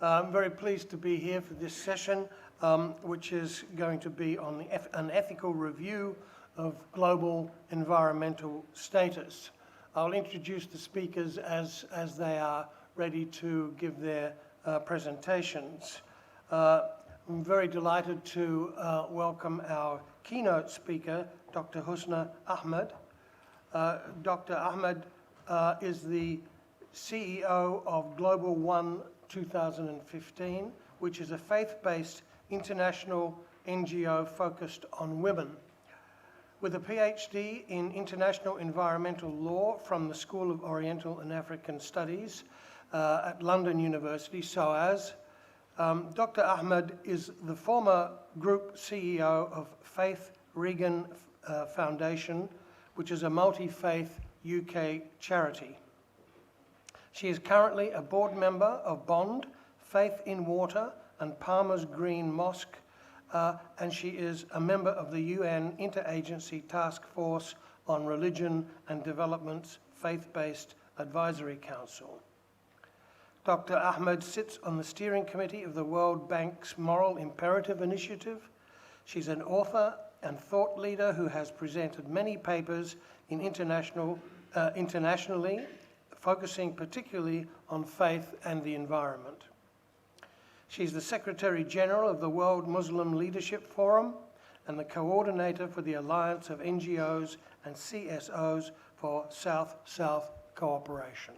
I'm very pleased to be here for this session, which is going to be on an ethical review of global environmental status. I'll introduce the speakers as they are ready to give their presentations. I'm very delighted to welcome our keynote speaker, Dr. Husna Ahmed. Dr. Ahmed is the CEO of Global One 2015, which is a faith-based international NGO focused on women. With a PhD in International Environmental Law from the School of Oriental and African Studies at London University, SOAS, Dr. Ahmed is the former Group CEO of Faith Regan Foundation, which is a multi-faith UK charity. She is currently a board member of Bond, Faith in Water and Palmer's Green Mosque, and she is a member of the UN Interagency Task Force on Religion and Development's Faith-Based Advisory Council. Dr. Ahmed sits on the steering committee of the World Bank's Moral Imperative Initiative. She's an author and thought leader who has presented many papers in internationally, focusing particularly on faith and the environment. She's the Secretary General of the World Muslim Leadership Forum and the coordinator for the Alliance of NGOs and CSOs for South-South Cooperation.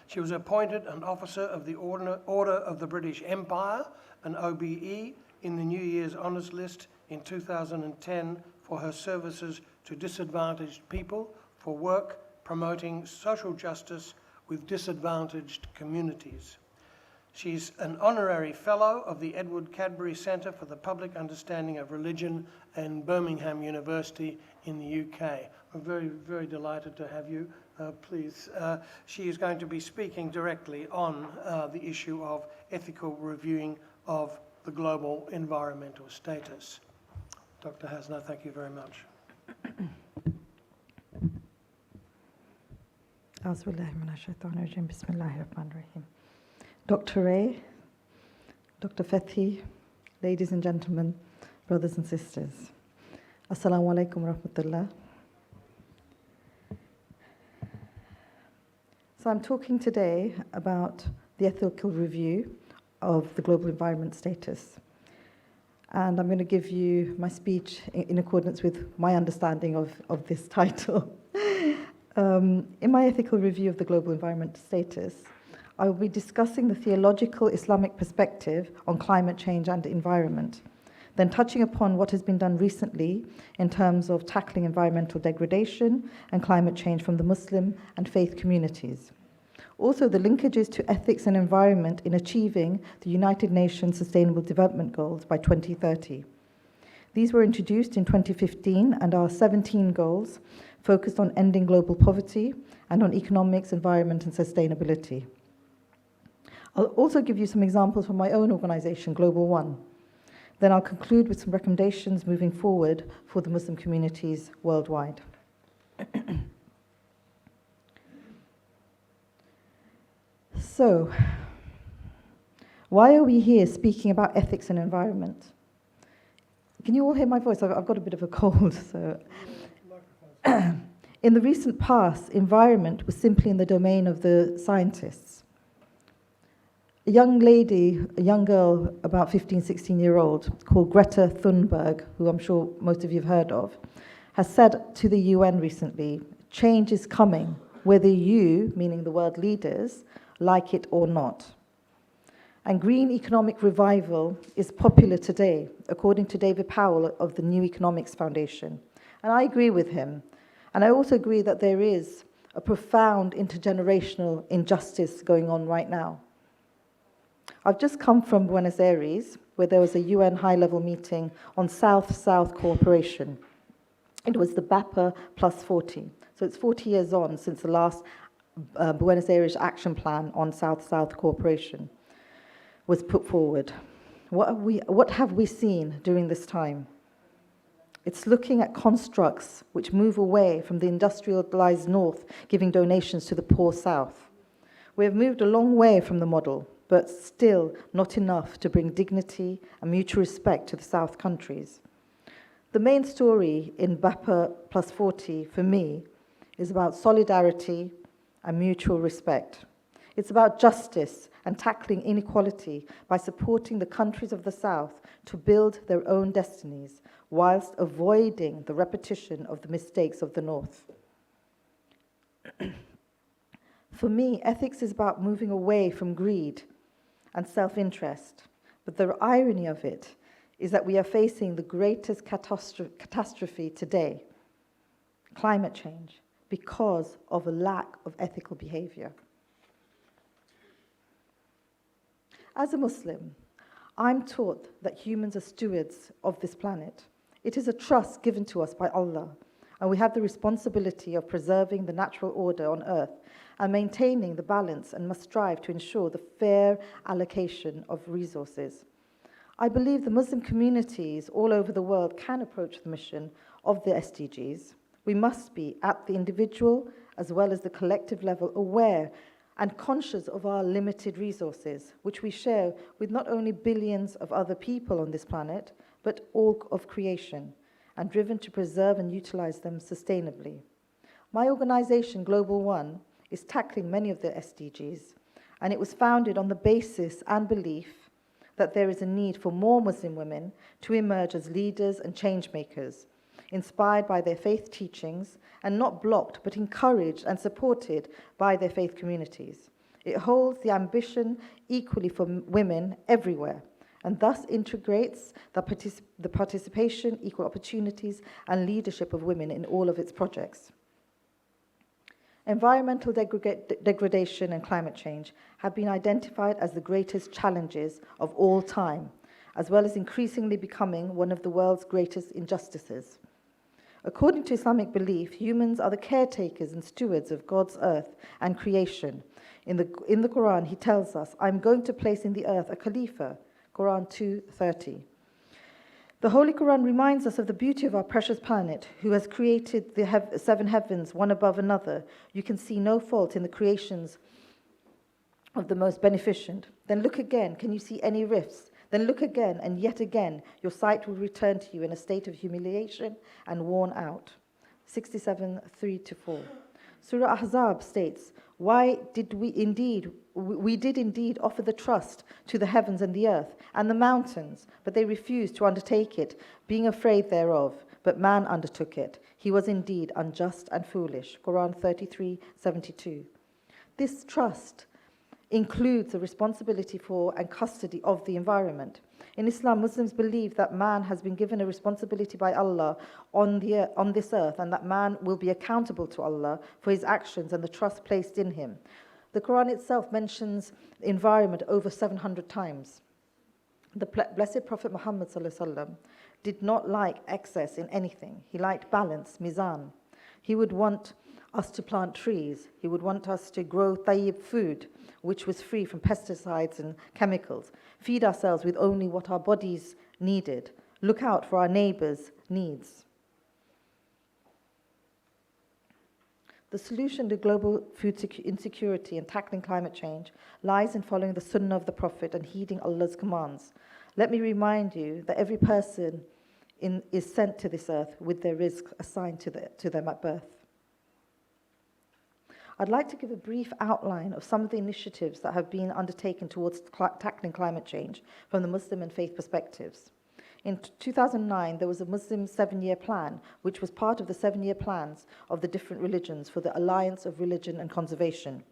She was appointed an Officer of the Order of the British Empire, an OBE, in the New Year's Honours List in 2010 for her services to disadvantaged people for work promoting social justice with disadvantaged communities. She's an honorary fellow of the Edward Cadbury Centre for the Public Understanding of Religion and Birmingham University in the UK. I'm very, very delighted to have you. Please, she is going to be speaking directly on the issue of ethical reviewing of the global environmental status. Dr. Husna, thank you very much. Dr. Ray, Dr. Fethi, ladies and gentlemen, brothers and sisters, Assalamu alaikum wa rahmatullah. So I'm talking today about the ethical review of the global environment status. And I'm going to give you my speech in accordance with my understanding of this title. In my ethical review of the global environment status, I will be discussing the theological Islamic perspective on climate change and environment, then touching upon what has been done recently in terms of tackling environmental degradation and climate change from the Muslim and faith communities. Also, the linkages to ethics and environment in achieving the United Nations Sustainable Development Goals by 2030. These were introduced in 2015 and are 17 goals focused on ending global poverty and on economics, environment, and sustainability. I'll also give you some examples from my own organization, Global One. Then I'll conclude with some recommendations moving forward for the Muslim communities worldwide. So, why are we here speaking about ethics and environment? Can you all hear my voice? I've got a bit of a cold, so... In the recent past, environment was simply in the domain of the scientists. A young lady, a young girl, about 15, 16-year-old, called Greta Thunberg, who I'm sure most of you have heard of, has said to the UN recently, change is coming, whether you, meaning the world leaders, like it or not. And green economic revival is popular today, according to David Powell of the New Economics Foundation. And I agree with him. And I also agree that there is a profound intergenerational injustice going on right now. I've just come from Buenos Aires, where there was a UN high-level meeting on South-South cooperation. It was the BAPA plus 40. So it's 40 years on since the last Buenos Aires action plan on South-South cooperation was put forward. What have we seen during this time? It's looking at constructs which move away from the industrialized North, giving donations to the poor South. We have moved a long way from the model, but still not enough to bring dignity and mutual respect to the South countries. The main story in BAPA plus 40 for me is about solidarity and mutual respect. It's about justice and tackling inequality by supporting the countries of the South to build their own destinies, whilst avoiding the repetition of the mistakes of the North. For me, ethics is about moving away from greed and self-interest, but the irony of it is that we are facing the greatest catastrophe today, climate change, because of a lack of ethical behavior. As a Muslim, I'm taught that humans are stewards of this planet. It is a trust given to us by Allah, and we have the responsibility of preserving the natural order on earth and maintaining the balance, and must strive to ensure the fair allocation of resources. I believe the Muslim communities all over the world can approach the mission of the SDGs. We must be, at the individual as well as the collective level, aware and conscious of our limited resources, which we share with not only billions of other people on this planet, but all of creation, and driven to preserve and utilize them sustainably. My organization, Global One, is tackling many of the SDGs, and it was founded on the basis and belief that there is a need for more Muslim women to emerge as leaders and change makers, inspired by their faith teachings and not blocked but encouraged and supported by their faith communities. It holds the ambition equally for women everywhere, and thus integrates the participation, equal opportunities, and leadership of women in all of its projects. Environmental degradation and climate change have been identified as the greatest challenges of all time, as well as increasingly becoming one of the world's greatest injustices. According to Islamic belief, humans are the caretakers and stewards of God's earth and creation. In the Quran, he tells us, "I'm going to place in the earth a Khalifa," Quran 2:30. The Holy Quran reminds us of the beauty of our precious planet, who has created the seven heavens one above another. You can see no fault in the creations of the most beneficent. Then look again, can you see any rifts? Then look again, and yet again, your sight will return to you in a state of humiliation and worn out. 67:3-4. Surah Ahzab states, "Why did we did indeed offer the trust to the heavens and the earth and the mountains, but they refused to undertake it, being afraid thereof. But man undertook it. He was indeed unjust and foolish." Quran 33:72. This trust includes the responsibility for and custody of the environment. In Islam, Muslims believe that man has been given a responsibility by Allah on this earth, and that man will be accountable to Allah for his actions and the trust placed in him. The Quran itself mentions the environment over 700 times. The Blessed Prophet Muhammad ﷺ did not like excess in anything. He liked balance, mizan. He would want us to plant trees. He would want us to grow tayyib food, which was free from pesticides and chemicals. Feed ourselves with only what our bodies needed. Look out for our neighbors' needs. The solution to global food insecurity and tackling climate change lies in following the sunnah of the Prophet and heeding Allah's commands. Let me remind you that every person is sent to this earth with their rizq assigned to them at birth. I'd like to give a brief outline of some of the initiatives that have been undertaken towards tackling climate change from the Muslim and faith perspectives. In 2009, there was a Muslim 7-year plan, which was part of the 7-year plans of the different religions for the Alliance of Religion and Conservation.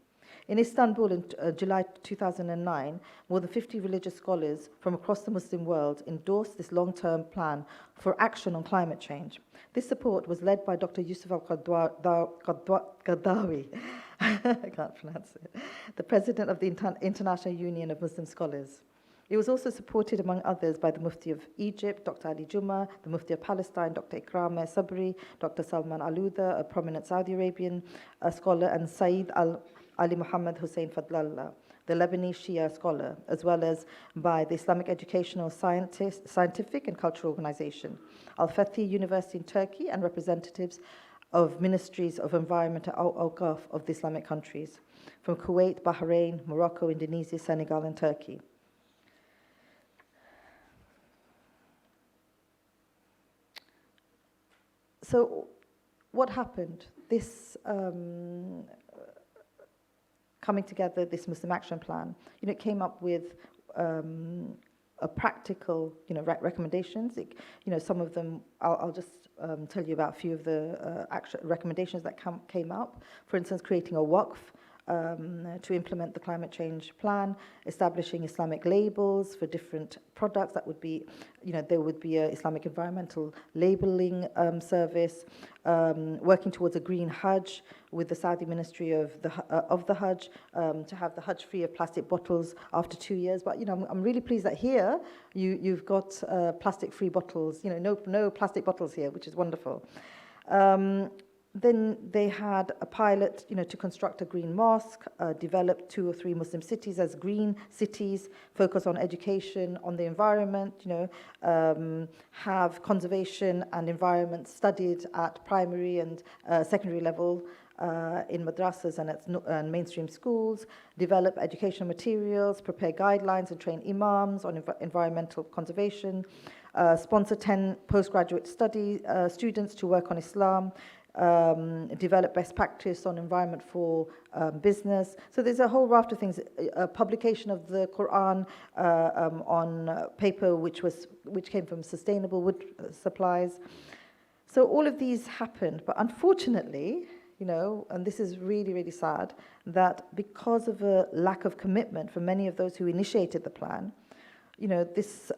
In Istanbul in July 2009, more than 50 religious scholars from across the Muslim world endorsed this long-term plan for action on climate change. This support was led by Dr. Yusuf al-Qaradawi, I can't pronounce it, the president of the International Union of Muslim Scholars. It was also supported, among others, by the Mufti of Egypt, Dr. Ali Juma, the Mufti of Palestine, Dr. Ikram Sabri, Dr. Salman Alouda, a prominent Saudi Arabian scholar, and Saeed Ali Muhammad Hussein Fadlallah, the Lebanese Shia scholar, as well as by the Islamic Educational Scientific and Cultural Organization, Al-Fatih University in Turkey, and representatives of ministries of environment and Awqaf of the Islamic countries, from Kuwait, Bahrain, Morocco, Indonesia, Senegal, and Turkey. So what happened? This coming together, this Muslim Action Plan, it came up with a practical, recommendations. Some of them, I'll just tell you about a few of the actual recommendations that came up. For instance, creating a waqf to implement the climate change plan, establishing Islamic labels for different products. That would be, there would be an Islamic environmental labeling service, working towards a green Hajj with the Saudi Ministry of the Hajj, to have the Hajj free of plastic bottles after 2 years. But I'm really pleased that here you've got plastic-free bottles. No plastic bottles here, which is wonderful. Then they had a pilot, to construct a green mosque, develop 2 or 3 Muslim cities as green cities, focus on education, on the environment, have conservation and environment studied at primary and secondary level in madrasas and mainstream schools, develop educational materials, prepare guidelines and train imams on environmental conservation, sponsor 10 postgraduate students to work on Islam, develop best practice on environment for business. So there's a whole raft of things. Publication of the Quran on paper, which came from sustainable wood supplies. So all of these happened, but unfortunately, and this is really, really sad, that because of a lack of commitment from many of those who initiated the plan, this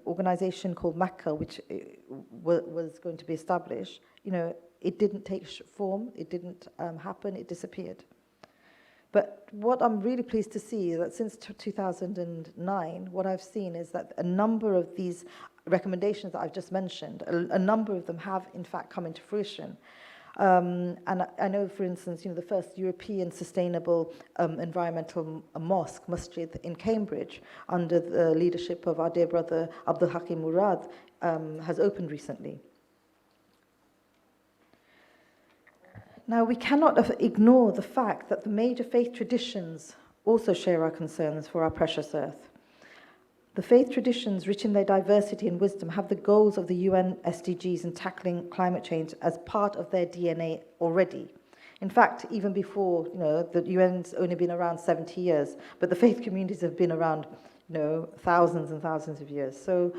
organization called Makkah, which was going to be established, it didn't take form, it didn't happen, it disappeared. But what I'm really pleased to see is that since 2009, what I've seen is that a number of these recommendations that I've just mentioned, a number of them have in fact come into fruition. And I know, for instance, the first European sustainable environmental mosque, masjid in Cambridge, under the leadership of our dear brother Abdul Hakim Murad, has opened recently. Now, we cannot ignore the fact that the major faith traditions also share our concerns for our precious earth. The faith traditions, rich in their diversity and wisdom, have the goals of the UN SDGs in tackling climate change as part of their DNA already. In fact, even before, the UN's only been around 70 years, but the faith communities have been around, thousands and thousands of years. So,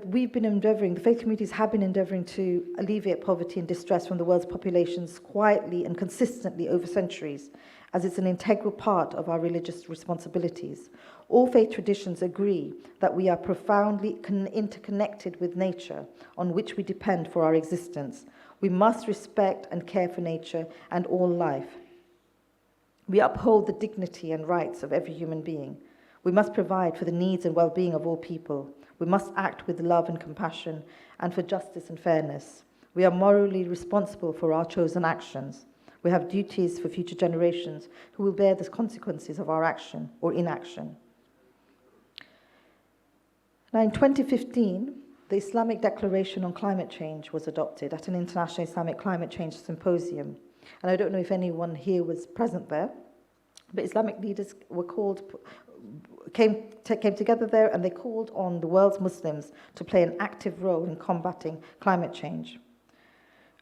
we've been endeavoring, the faith communities have been endeavoring to alleviate poverty and distress from the world's populations quietly and consistently over centuries, as it's an integral part of our religious responsibilities. All faith traditions agree that we are profoundly interconnected with nature, on which we depend for our existence. We must respect and care for nature and all life. We uphold the dignity and rights of every human being. We must provide for the needs and well-being of all people. We must act with love and compassion and for justice and fairness. We are morally responsible for our chosen actions. We have duties for future generations who will bear the consequences of our action or inaction. Now, in 2015, the Islamic Declaration on Climate Change was adopted at an International Islamic Climate Change Symposium. And I don't know if anyone here was present there, but Islamic leaders came together there, and they called on the world's Muslims to play an active role in combating climate change.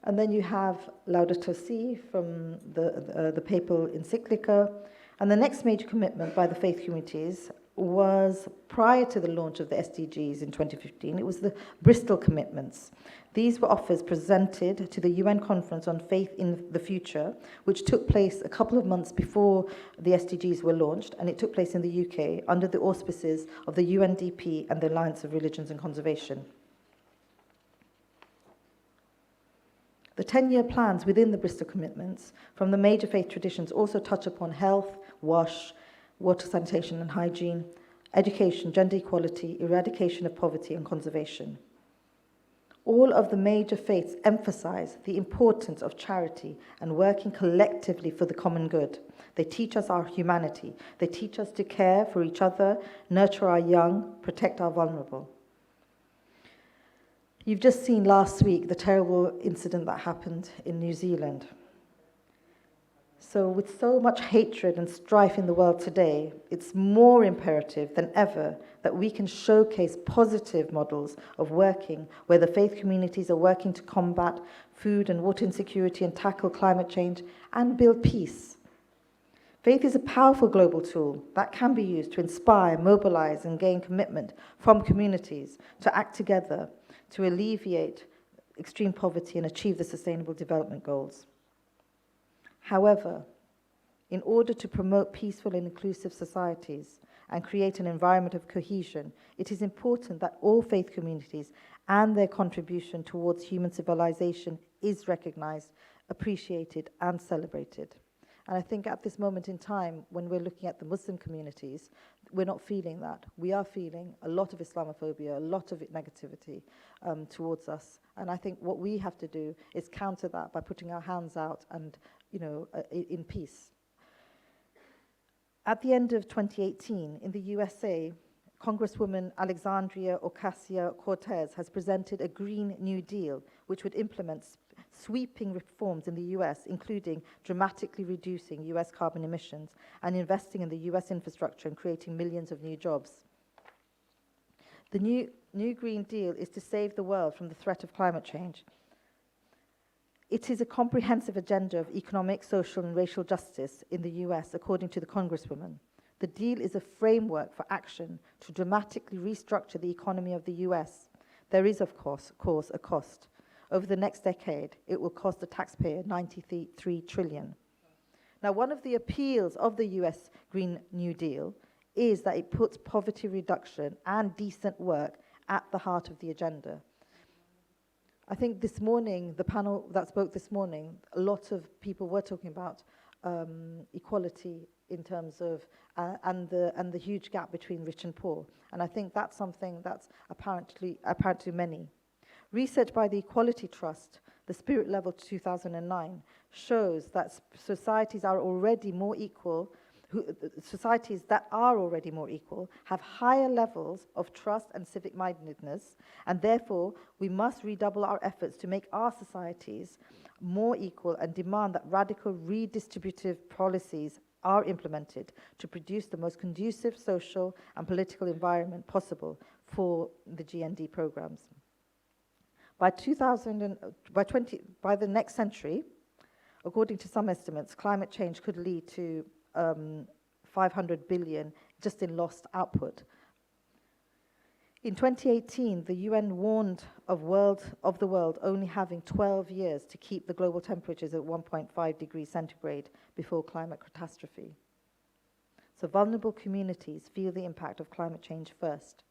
And then you have Laudato Si from the papal encyclica. And the next major commitment by the faith communities was prior to the launch of the SDGs in 2015. It was the Bristol Commitments. These were offers presented to the UN Conference on Faith in the Future, which took place a couple of months before the SDGs were launched, and it took place in the UK under the auspices of the UNDP and the Alliance of Religions and Conservation. The 10-year plans within the Bristol Commitments from the major faith traditions also touch upon health, water, sanitation and hygiene, education, gender equality, eradication of poverty and conservation. All of the major faiths emphasize the importance of charity and working collectively for the common good. They teach us our humanity. They teach us to care for each other, nurture our young, protect our vulnerable. You've just seen last week the terrible incident that happened in New Zealand. So with so much hatred and strife in the world today, it's more imperative than ever that we can showcase positive models of working where the faith communities are working to combat food and water insecurity and tackle climate change and build peace. Faith is a powerful global tool that can be used to inspire, mobilize, and gain commitment from communities to act together to alleviate extreme poverty and achieve the Sustainable Development Goals. However, in order to promote peaceful and inclusive societies and create an environment of cohesion, it is important that all faith communities and their contribution towards human civilization is recognized, appreciated, and celebrated. And I think at this moment in time, when we're looking at the Muslim communities, we're not feeling that. We are feeling a lot of Islamophobia, a lot of negativity towards us. And I think what we have to do is counter that by putting our hands out and, in peace. At the end of 2018, in the USA, Congresswoman Alexandria Ocasio-Cortez has presented a Green New Deal, which would implement sweeping reforms in the US, including dramatically reducing US carbon emissions and investing in the US infrastructure and creating millions of new jobs. The new Green Deal is to save the world from the threat of climate change. It is a comprehensive agenda of economic, social, and racial justice in the US, according to the Congresswoman. The deal is a framework for action to dramatically restructure the economy of the US. There is, of course, a cost. Over the next decade, it will cost the taxpayer $93 trillion. Now, one of the appeals of the US Green New Deal is that it puts poverty reduction and decent work at the heart of the agenda. I think this morning, the panel that spoke this morning, a lot of people were talking about equality in terms of, and the huge gap between rich and poor. And I think that's something that's apparent to many. Research by the Equality Trust, the Spirit Level 2009, shows that societies are already more equal, societies that are already more equal have higher levels of trust and civic mindedness, and therefore we must redouble our efforts to make our societies more equal and demand that radical redistributive policies are implemented to produce the most conducive social and political environment possible for the GND programs. By the next century, according to some estimates, climate change could lead to 500 billion just in lost output. In 2018, the UN warned of the world only having 12 years to keep the global temperatures at 1.5 degrees centigrade before climate catastrophe. So vulnerable communities feel the impact of climate change first.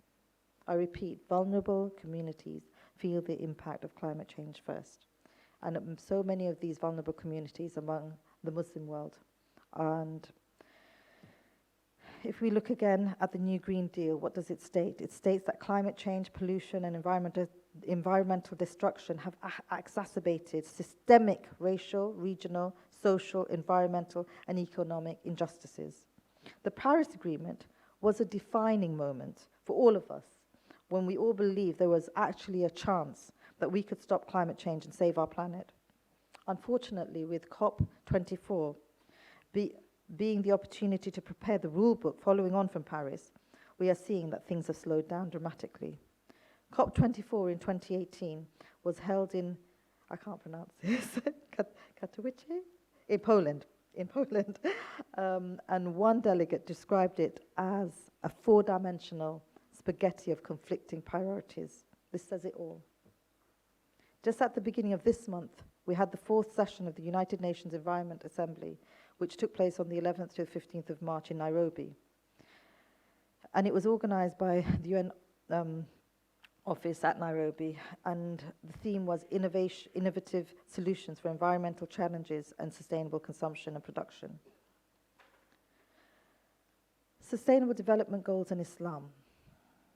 I repeat, vulnerable communities feel the impact of climate change first. And so many of these vulnerable communities among the Muslim world. And if we look again at the new Green Deal, what does it state? It states that climate change, pollution, and environmental destruction have exacerbated systemic racial, regional, social, environmental, and economic injustices. The Paris Agreement was a defining moment for all of us when we all believed there was actually a chance that we could stop climate change and save our planet. Unfortunately, with COP24 being the opportunity to prepare the rule book following on from Paris, we are seeing that things have slowed down dramatically. COP24 in 2018 was held in, I can't pronounce this, Katowice? In Poland. And one delegate described it as a four-dimensional spaghetti of conflicting priorities. This says it all. Just at the beginning of this month, we had the fourth session of the United Nations Environment Assembly, which took place on the 11th to the 15th of March in Nairobi. And it was organized by the UN office at Nairobi, and the theme was innovative solutions for environmental challenges and sustainable consumption and production. Sustainable Development Goals in Islam.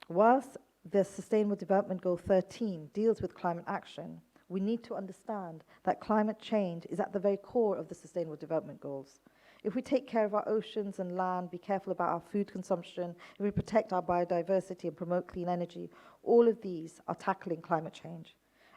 Whilst the Sustainable Development Goal 13 deals with climate action, we need to understand that climate change is at the very core of the Sustainable Development Goals. If we take care of our oceans and land, be careful about our food consumption, if we protect our biodiversity and promote clean energy, all of these are tackling climate change.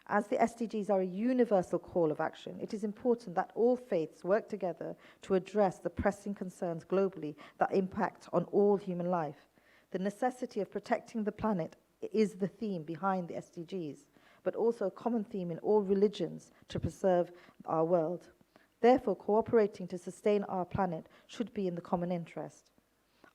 As the SDGs are a universal call of action, it is important that all faiths work together to address the pressing concerns globally that impact on all human life. The necessity of protecting the planet is the theme behind the SDGs, but also a common theme in all religions to preserve our world. Therefore, cooperating to sustain our planet should be in the common interest.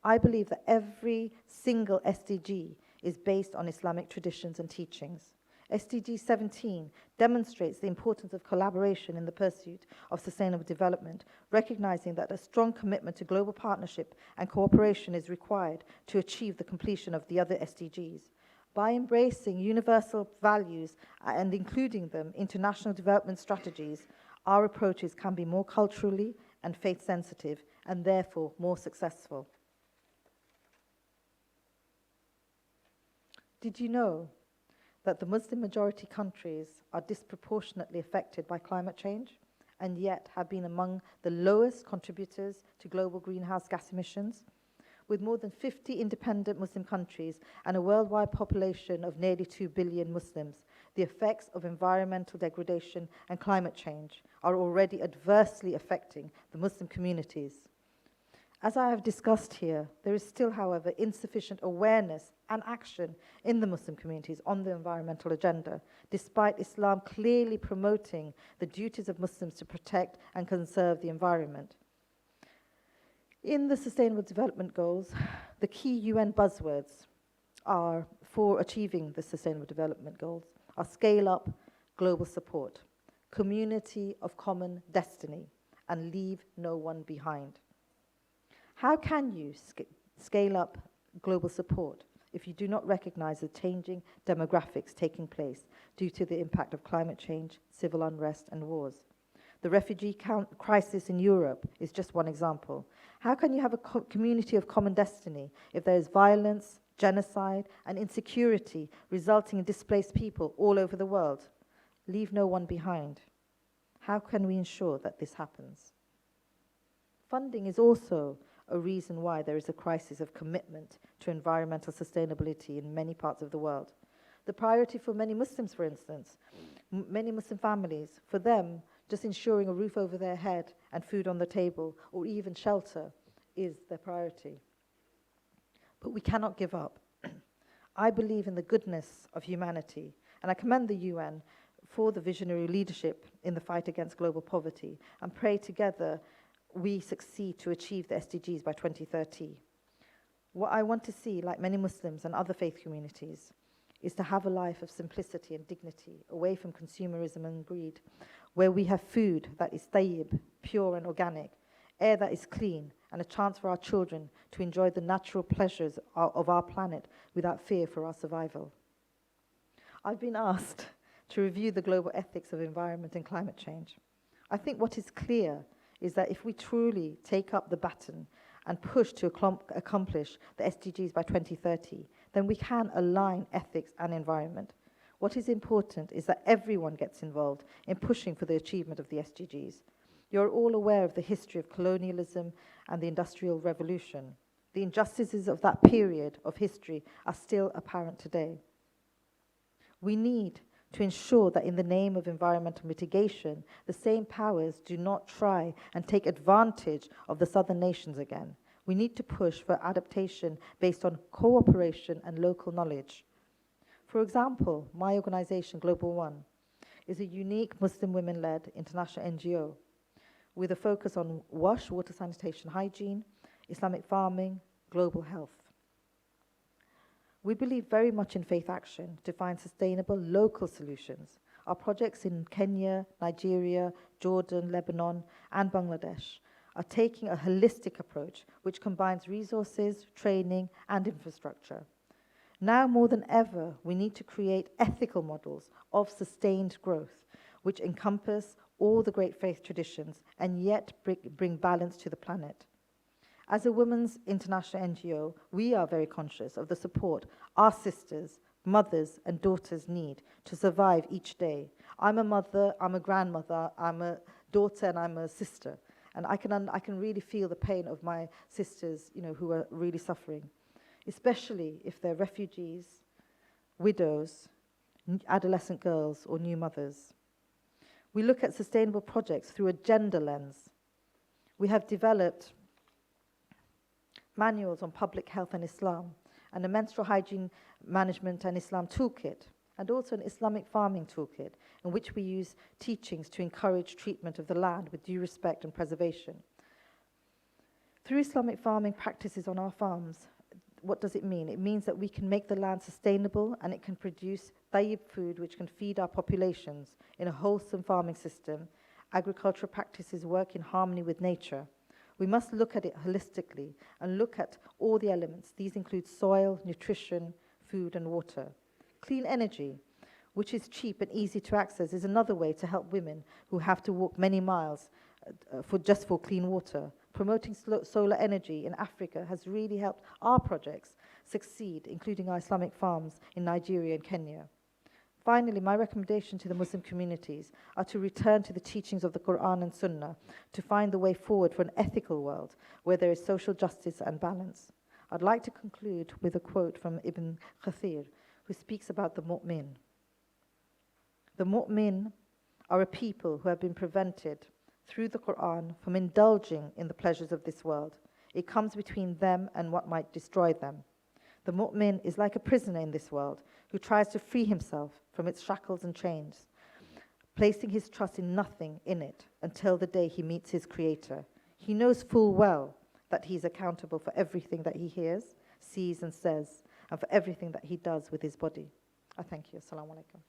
I believe that every single SDG is based on Islamic traditions and teachings. SDG 17 demonstrates the importance of collaboration in the pursuit of sustainable development, recognizing that a strong commitment to global partnership and cooperation is required to achieve the completion of the other SDGs. By embracing universal values and including them into national development strategies, our approaches can be more culturally and faith-sensitive and therefore more successful. Did you know that the Muslim majority countries are disproportionately affected by climate change and yet have been among the lowest contributors to global greenhouse gas emissions? With more than 50 independent Muslim countries and a worldwide population of nearly 2 billion Muslims, the effects of environmental degradation and climate change are already adversely affecting the Muslim communities. As I have discussed here, there is still, however, insufficient awareness and action in the Muslim communities on the environmental agenda, despite Islam clearly promoting the duties of Muslims to protect and conserve the environment. In the Sustainable Development Goals, the key UN buzzwords are for achieving the Sustainable Development Goals are scale up global support, community of common destiny, and leave no one behind. How can you scale up global support if you do not recognize the changing demographics taking place due to the impact of climate change, civil unrest, and wars? The refugee crisis in Europe is just one example. How can you have a community of common destiny if there is violence, genocide, and insecurity resulting in displaced people all over the world? Leave no one behind. How can we ensure that this happens? Funding is also a reason why there is a crisis of commitment to environmental sustainability in many parts of the world. The priority for many Muslims, for instance, many Muslim families, for them, just ensuring a roof over their head and food on the table, or even shelter, is their priority. But we cannot give up. I believe in the goodness of humanity, and I commend the UN for the visionary leadership in the fight against global poverty, and pray together we succeed to achieve the SDGs by 2030. What I want to see, like many Muslims and other faith communities, is to have a life of simplicity and dignity, away from consumerism and greed, where we have food that is tayyib, pure and organic, air that is clean, and a chance for our children to enjoy the natural pleasures of our planet without fear for our survival. I've been asked to review the global ethics of environment and climate change. I think what is clear is that if we truly take up the baton and push to accomplish the SDGs by 2030, then we can align ethics and environment. What is important is that everyone gets involved in pushing for the achievement of the SDGs. You're all aware of the history of colonialism and the Industrial Revolution. The injustices of that period of history are still apparent today. We need to ensure that in the name of environmental mitigation, the same powers do not try and take advantage of the southern nations again. We need to push for adaptation based on cooperation and local knowledge. For example, my organization, Global One, is a unique Muslim women-led international NGO with a focus on WASH, water, sanitation, hygiene, Islamic farming, global health. We believe very much in faith action to find sustainable local solutions. Our projects in Kenya, Nigeria, Jordan, Lebanon, and Bangladesh are taking a holistic approach which combines resources, training, and infrastructure. Now more than ever, we need to create ethical models of sustained growth which encompass all the great faith traditions and yet bring balance to the planet. As a women's international NGO, we are very conscious of the support our sisters, mothers, and daughters need to survive each day. I'm a mother, I'm a grandmother, I'm a daughter, and I'm a sister. And I can really feel the pain of my sisters, who are really suffering, especially if they're refugees, widows, adolescent girls, or new mothers. We look at sustainable projects through a gender lens. We have developed manuals on public health and Islam, and a menstrual hygiene management and Islam toolkit, and also an Islamic farming toolkit, in which we use teachings to encourage treatment of the land with due respect and preservation. Through Islamic farming practices on our farms, what does it mean? It means that we can make the land sustainable, and it can produce tayyib food which can feed our populations in a wholesome farming system. Agricultural practices work in harmony with nature. We must look at it holistically and look at all the elements. These include soil, nutrition, food, and water. Clean energy, which is cheap and easy to access, is another way to help women who have to walk many miles for clean water. Promoting solar energy in Africa has really helped our projects succeed, including our Islamic farms in Nigeria and Kenya. Finally, my recommendation to the Muslim communities are to return to the teachings of the Quran and Sunnah to find the way forward for an ethical world where there is social justice and balance. I'd like to conclude with a quote from Ibn Kathir, who speaks about the mu'min. The mu'min are a people who have been prevented through the Quran from indulging in the pleasures of this world. It comes between them and what might destroy them. The mu'min is like a prisoner in this world who tries to free himself from its shackles and chains, placing his trust in nothing in it until the day he meets his creator. He knows full well that he is accountable for everything that he hears, sees, and says, and for everything that he does with his body. I thank you. Assalamu alaikum.